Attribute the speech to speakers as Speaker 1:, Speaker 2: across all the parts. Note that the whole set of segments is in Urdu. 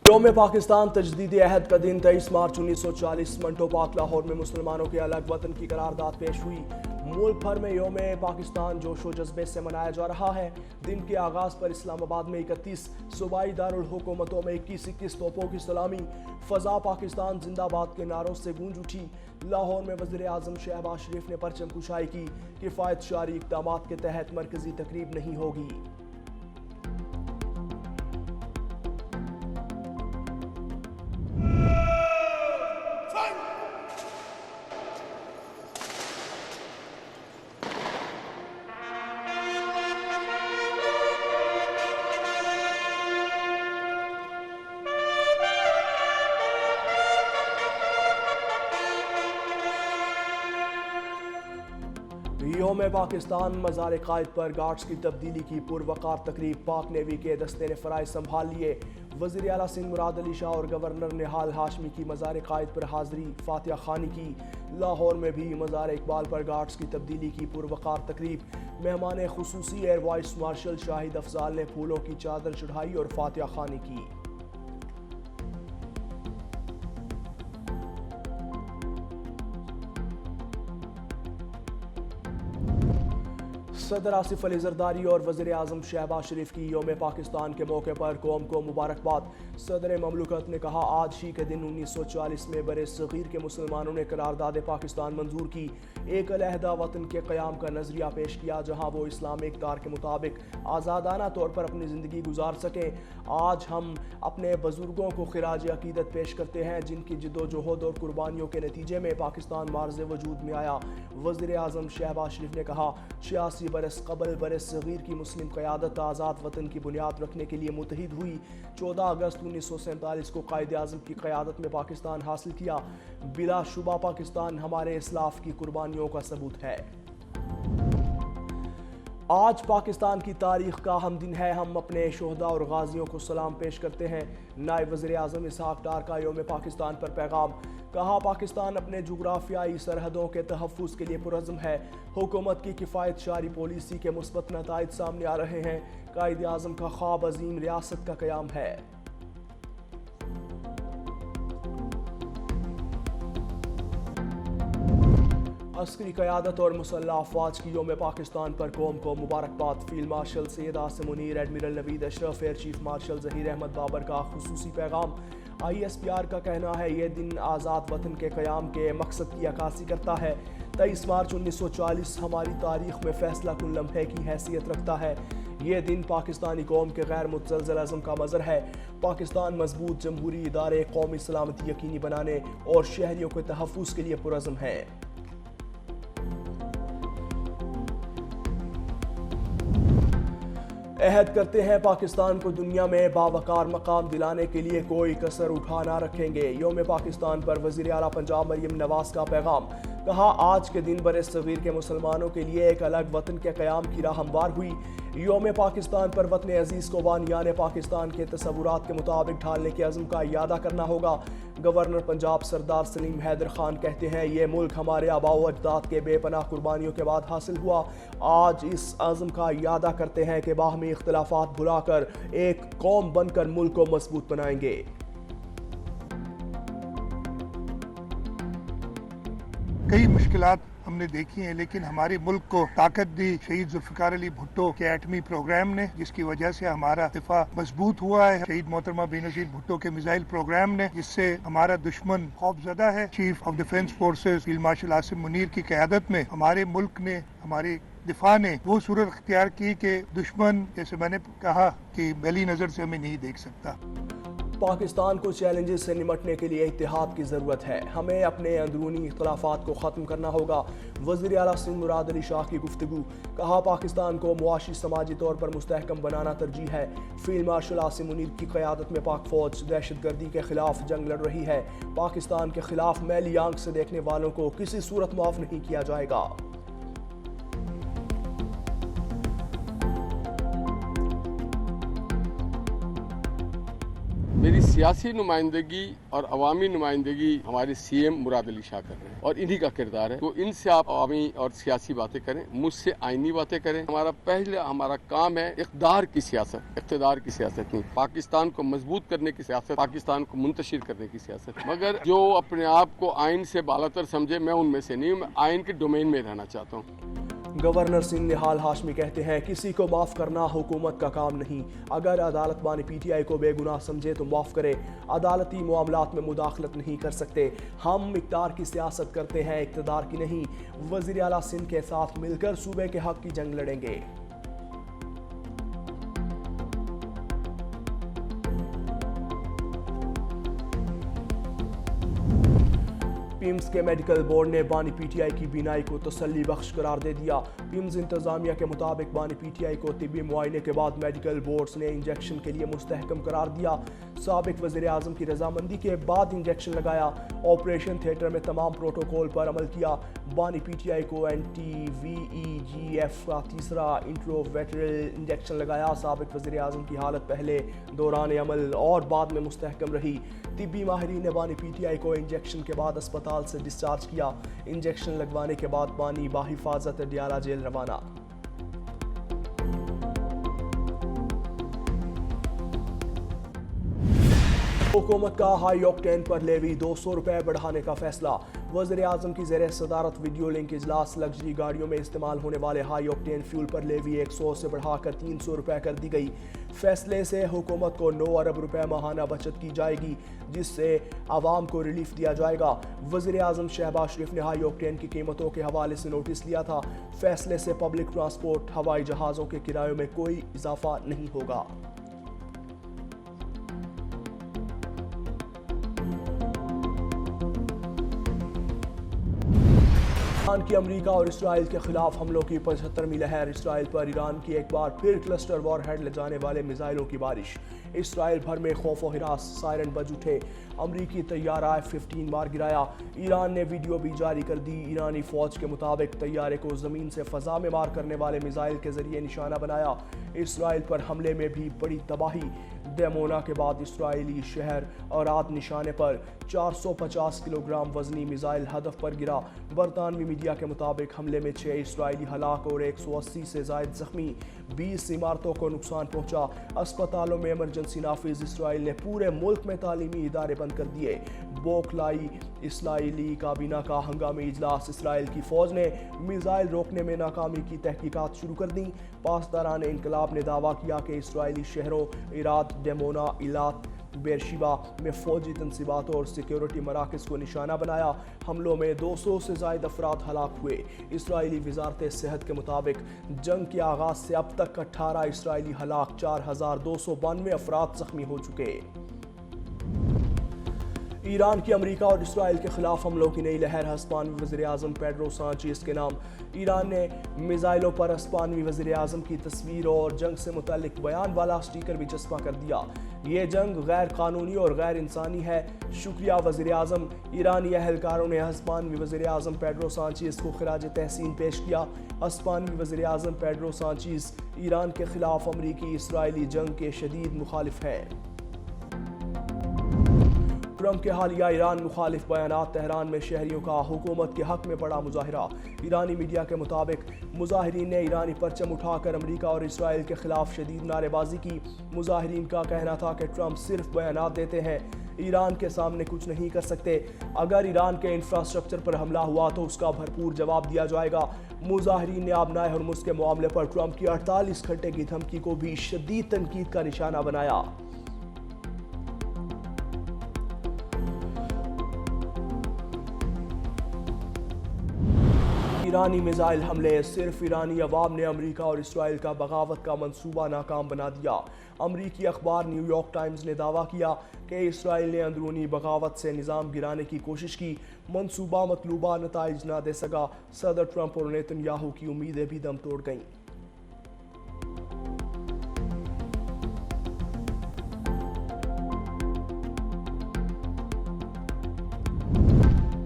Speaker 1: یوم پاکستان تجدید عہد کا دن 23 مارچ 1940 منٹو پارک لاہور میں مسلمانوں کے الگ وطن کی قرارداد پیش ہوئی۔ ملک بھر میں یوم پاکستان جوش و جذبے سے منایا جا رہا ہے۔ دن کے آغاز پر اسلام آباد میں 31 صوبائی دارالحکومتوں میں 21 توپوں کی سلامی، فضا پاکستان زندہ باد کے نعروں سے گونج اٹھی۔ لاہور میں وزیر اعظم شہباز شریف نے پرچم کشائی کی۔ کفایت شعاری اقدامات کے تحت مرکزی تقریب نہیں ہوگی۔ یوم پاکستان مزار قائد پر گارڈز کی تبدیلی کی پروقار تقریب، پاک نیوی کے دستے نے فرائض سنبھال لیے۔ وزیر اعلیٰ سندھ مراد علی شاہ اور گورنر نہال ہاشمی کی مزار قائد پر حاضری، فاتحہ خوانی کی۔ لاہور میں بھی مزار اقبال پر گارڈز کی تبدیلی کی پروقار تقریب، مہمان خصوصی ایئر وائس مارشل شاہد افضال نے پھولوں کی چادر چڑھائی اور فاتحہ خوانی کی۔ صدر آصف علی زرداری اور وزیر اعظم شہباز شریف کی یوم پاکستان کے موقع پر قوم کو مبارکباد۔ صدر مملکت نے کہا، آج ہی کے دن 1940 میں برِ صغیر کے مسلمانوں نے قرارداد پاکستان منظور کی، ایک علیحدہ وطن کے قیام کا نظریہ پیش کیا جہاں وہ اسلامک دار کے مطابق آزادانہ طور پر اپنی زندگی گزار سکیں۔ آج ہم اپنے بزرگوں کو خراج عقیدت پیش کرتے ہیں جن کی جدوجہد اور قربانیوں کے نتیجے میں پاکستان معرض وجود میں آیا۔ وزیر اعظم شہباز شریف نے کہا، 86 برس قبل برِ صغیر کی مسلم قیادت آزاد وطن کی بنیاد رکھنے کے لیے متحد ہوئی۔ 14 اگست 1947 کو قائد اعظم کی قیادت میں پاکستان حاصل کیا۔ بلا شبہ پاکستان ہمارے اسلاف کی قربانیوں کا ثبوت ہے۔ آج پاکستان کی تاریخ کا اہم دن ہے، ہم اپنے شہداء اور غازیوں کو سلام پیش کرتے ہیں۔ نائب وزیر اعظم اسحاق ڈار کا یوم پاکستان پر پیغام، کہا پاکستان اپنے جغرافیائی سرحدوں کے تحفظ کے لیے پرعزم ہے۔ حکومت کی کفایت شعاری پالیسی کے مثبت نتائج سامنے آ رہے ہیں۔ قائد اعظم کا خواب عظیم ریاست کا قیام ہے۔ عسکری قیادت اور مسلح افواج کی یوم پاکستان پر قوم کو مبارکباد۔ Field marshal Syed Asim Munir, admiral Naveed Ashraf, air chief marshal Zaheer Ahmed Babar کا خصوصی پیغام۔ ISPR کا کہنا ہے، یہ دن آزاد وطن کے قیام کے مقصد کی عکاسی کرتا ہے۔ 23 مارچ 1940 ہماری تاریخ میں فیصلہ کن لمحے کی حیثیت رکھتا ہے۔ یہ دن پاکستانی قوم کے غیر متزلزل عزم کا مظہر ہے۔ پاکستان مضبوط جمہوری ادارے، قومی سلامتی یقینی بنانے اور شہریوں کے تحفظ کے لیے پرعزم ہے۔ عہد کرتے ہیں پاکستان کو دنیا میں باوقار مقام دلانے کے لیے کوئی کسر اٹھا نہ رکھیں گے۔ یوم پاکستان پر وزیر اعلیٰ پنجاب مریم نواز کا پیغام، کہا آج کے دن برِ صغیر کے مسلمانوں کے لیے ایک الگ وطن کے قیام کی راہ ہموار ہوئی۔ یوم پاکستان پر وطن عزیز کو بانیان پاکستان کے تصورات کے مطابق ڈھالنے کے عزم کا اعادہ کرنا ہوگا۔ گورنر پنجاب سردار سلیم حیدر خان کہتے ہیں، یہ ملک ہمارے آباء و اجداد کے بے پناہ قربانیوں کے بعد حاصل ہوا۔ آج اس عزم کا اعادہ کرتے ہیں کہ باہمی اختلافات بھلا کر ایک قوم بن کر ملک کو مضبوط بنائیں گے۔
Speaker 2: کئی مشکلات ہم نے دیکھی ہیں، لیکن ہمارے ملک کو طاقت دی شہید ذوالفقار علی بھٹو کے ایٹمی پروگرام نے، جس کی وجہ سے ہمارا دفاع مضبوط ہوا ہے۔ شہید محترمہ بینظیر بھٹو کے میزائل پروگرام نے، جس سے ہمارا دشمن خوف زدہ ہے۔ Chief of defence forces field marshal Asim Munir کی قیادت میں ہمارے ملک نے، ہمارے دفاع نے وہ صورت اختیار کی کہ دشمن، جیسے میں نے کہا، کہ میلی نظر سے ہمیں نہیں دیکھ سکتا۔
Speaker 1: پاکستان کو چیلنجز سے نمٹنے کے لیے اتحاد کی ضرورت ہے، ہمیں اپنے اندرونی اختلافات کو ختم کرنا ہوگا۔ وزیر اعلیٰ سندھ مراد علی شاہ کی گفتگو، کہا پاکستان کو معاشی سماجی طور پر مستحکم بنانا ترجیح ہے۔ فیلڈ مارشل عاصم منیر کی قیادت میں پاک فوج دہشت گردی کے خلاف جنگ لڑ رہی ہے۔ پاکستان کے خلاف میلی آنکھ سے دیکھنے والوں کو کسی صورت معاف نہیں کیا جائے گا۔
Speaker 3: میری سیاسی نمائندگی اور عوامی نمائندگی ہمارے سی ایم مراد علی شاہ کر رہے ہیں اور انہی کا کردار ہے. تو ان سے آپ عوامی اور سیاسی باتیں کریں, مجھ سے آئینی باتیں کریں. ہمارا کام ہے اقتدار کی سیاست نہیں. پاکستان کو مضبوط کرنے کی سیاست, پاکستان کو منتشر کرنے کی سیاست. مگر جو اپنے آپ کو آئین سے بالاتر سمجھے, میں ان میں سے نہیں ہوں. میں آئین کے ڈومین میں رہنا چاہتا ہوں.
Speaker 1: گورنر سندھ نہال ہاشمی کہتے ہیں کسی کو معاف کرنا حکومت کا کام نہیں. اگر عدالت بانی پی ٹی آئی کو بے گناہ سمجھے تو معاف کرے. عدالتی معاملات میں مداخلت نہیں کر سکتے. ہم اقتدار کی سیاست کرتے ہیں, اقتدار کی نہیں. وزیر اعلیٰ سندھ کے ساتھ مل کر صوبے کے حق کی جنگ لڑیں گے. پیمز کے میڈیکل بورڈ نے بانی پی ٹی آئی کی بینائی کو تسلی بخش قرار دے دیا. پیمز انتظامیہ کے مطابق بانی پی ٹی آئی کو طبی معائنے کے بعد میڈیکل بورڈز نے انجیکشن کے لیے مستحکم قرار دیا. سابق وزیر اعظم کی رضامندی کے بعد انجیکشن لگایا. آپریشن تھیٹر میں تمام پروٹوکول پر عمل کیا. بانی پی ٹی آئی کو اینٹی وی ای جی ایف کا تیسرا انٹروویٹرل انجیکشن لگایا. سابق وزیر اعظم کی حالت پہلے, دوران عمل اور بعد میں مستحکم رہی. طبی ماہرین نے بانی پی ٹی آئی کو انجیکشن کے بعد اسپتال سے ڈسچارج کیا. انجیکشن لگوانے کے بعد بانی باحفاظت ڈیالہ جیل روانہ. حکومت کا ہائی آکٹین پر لیوی 200 روپے بڑھانے کا فیصلہ. وزیر اعظم کی زیر صدارت ویڈیو لنک اجلاس. لگژری گاڑیوں میں استعمال ہونے والے ہائی آکٹین فیول پر لیوی 100 سے بڑھا کر 300 روپے کر دی گئی. فیصلے سے حکومت کو 9 ارب روپے ماہانہ بچت کی جائے گی, جس سے عوام کو ریلیف دیا جائے گا. وزیر اعظم شہباز شریف نے ہائی آکٹین کی قیمتوں کے حوالے سے نوٹس لیا تھا. فیصلے سے پبلک ٹرانسپورٹ, ہوائی جہازوں کے کرایوں میں کوئی اضافہ نہیں ہوگا. ایران کی امریکہ اور اسرائیل کے خلاف حملوں کی 75ویں لہر. اسرائیل پر ایران کی ایک بار پھر کلسٹر وار ہیڈ لے جانے والے میزائلوں کی بارش. اسرائیل بھر میں خوف و ہراس, سائرن بج اٹھے. امریکی طیارہ F-15 مار گرایا. ایران نے ویڈیو بھی جاری کر دی. ایرانی فوج کے مطابق طیارے کو زمین سے فضا میں مار کرنے والے میزائل کے ذریعے نشانہ بنایا. اسرائیل پر حملے میں بھی بڑی تباہی. ڈیمونا کے بعد اسرائیلی شہر اور رات نشانے پر 450 کلو گرام وزنی میزائل ہدف پر گرا. برطانوی میڈیا کے مطابق حملے میں 6 اسرائیلی ہلاک اور 180 سے زائد زخمی. 20 عمارتوں کو نقصان پہنچا. اسپتالوں میں ایمرجنسی نافذ. اسرائیل نے پورے ملک میں تعلیمی ادارے بند کر دیے. بوکلائی اسرائیلی کابینہ کا ہنگامی اجلاس. اسرائیل کی فوج نے میزائل روکنے میں ناکامی کی تحقیقات شروع کر دیں. پاسداران انقلاب نے دعویٰ کیا کہ اسرائیلی شہروں ایرات, ڈیمونا, ایلات, بیرشیبا میں فوجی تنصیبات اور سیکیورٹی مراکز کو نشانہ بنایا. حملوں میں 200 سے زائد افراد ہلاک ہوئے. اسرائیلی وزارت صحت کے مطابق جنگ کے آغاز سے اب تک 18 اسرائیلی ہلاک, 4292 افراد زخمی ہو چکے. ایران کی امریکہ اور اسرائیل کے خلاف حملوں کی نئی لہر. ہسپانوی وزیر اعظم پیڈرو سانچیز کے نام. ایران نے میزائلوں پر ہسپانوی وزیر اعظم کی تصویر اور جنگ سے متعلق بیان والا سٹیکر بھی چسپاں کر دیا. یہ جنگ غیر قانونی اور غیر انسانی ہے. شکریہ وزیر اعظم. ایرانی اہلکاروں نے ہسپانوی وزیر اعظم پیڈرو سانچیز کو خراج تحسین پیش کیا. ہسپانوی وزیر اعظم پیڈرو سانچیز ایران کے خلاف امریکی اسرائیلی جنگ کے شدید مخالف ہیں. ٹرمپ کے حالیہ ایران مخالف بیانات. تہران میں شہریوں کا حکومت کے حق میں بڑا مظاہرہ. ایرانی میڈیا کے مطابق مظاہرین نے ایرانی پرچم اٹھا کر امریکہ اور اسرائیل کے خلاف شدید نعرے بازی کی. مظاہرین کا کہنا تھا کہ ٹرمپ صرف بیانات دیتے ہیں, ایران کے سامنے کچھ نہیں کر سکتے. اگر ایران کے انفراسٹرکچر پر حملہ ہوا تو اس کا بھرپور جواب دیا جائے گا. مظاہرین نے آبنائے ہرمز کے معاملے پر ٹرمپ کی 48 گھنٹے کی دھمکی کو بھی شدید تنقید کا نشانہ بنایا. ایرانی میزائل حملے. صرف ایرانی عوام نے امریکہ اور اسرائیل کا بغاوت کا منصوبہ ناکام بنا دیا. امریکی اخبار نیو یارک ٹائمز نے دعویٰ کیا کہ اسرائیل نے اندرونی بغاوت سے نظام گرانے کی کوشش کی. منصوبہ مطلوبہ نتائج نہ دے سکا. صدر ٹرمپ اور نیتن یاہو کی امیدیں بھی دم توڑ گئیں.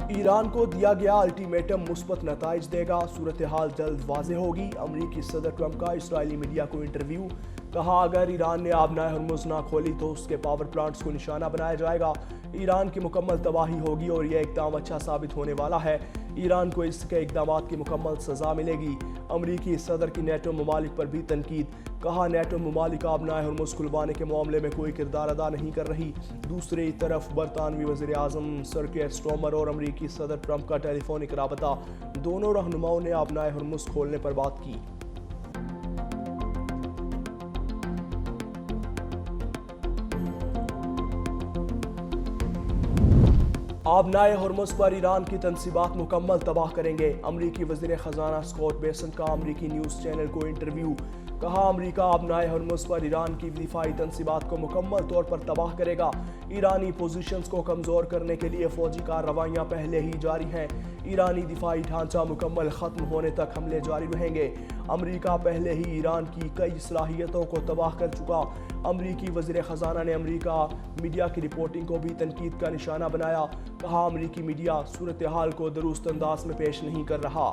Speaker 1: ایران کو دیا گیا الٹیمیٹم مثبت نتائج دے گا. صورتحال جلد واضح ہوگی. امریکی صدر ٹرمپ کا اسرائیلی میڈیا کو انٹرویو. کہا اگر ایران نے آبنائے ہرمز نہ کھولی تو اس کے پاور پلانٹس کو نشانہ بنایا جائے گا، ایران کی مکمل تباہی ہوگی اور یہ اقدام اچھا ثابت ہونے والا ہے، ایران کو اس کے اقدامات کی مکمل سزا ملے گی۔ امریکی صدر کی نیٹو ممالک پر بھی تنقید، کہا نیٹو ممالک آبنائے ہرمز کھلوانے کے معاملے میں کوئی کردار ادا نہیں کر رہی۔ دوسری طرف برطانوی وزیر اعظم سر کیئر سٹارمر اور امریکی صدر ٹرمپ کا ٹیلی فونک رابطہ، دونوں رہنماؤں نے آبنائے ہرمز کھولنے پر بات کی۔ آبنائے ہرمز پر ایران کی تنصیبات مکمل تباہ کریں گے، امریکی وزیر خزانہ اسکاٹ بیسنٹ کا امریکی نیوز چینل کو انٹرویو، کہا امریکہ آبنائے ہرمز پر ایران کی دفاعی تنصیبات کو مکمل طور پر تباہ کرے گا، ایرانی پوزیشنز کو کمزور کرنے کے لیے فوجی کارروائیاں پہلے ہی جاری ہیں، ایرانی دفاعی ڈھانچہ مکمل ختم ہونے تک حملے جاری رہیں گے، امریکہ پہلے ہی ایران کی کئی صلاحیتوں کو تباہ کر چکا۔ امریکی وزیر خزانہ نے امریکہ میڈیا کی رپورٹنگ کو بھی تنقید کا نشانہ بنایا، کہا امریکی میڈیا صورتحال کو درست انداز میں پیش نہیں کر رہا۔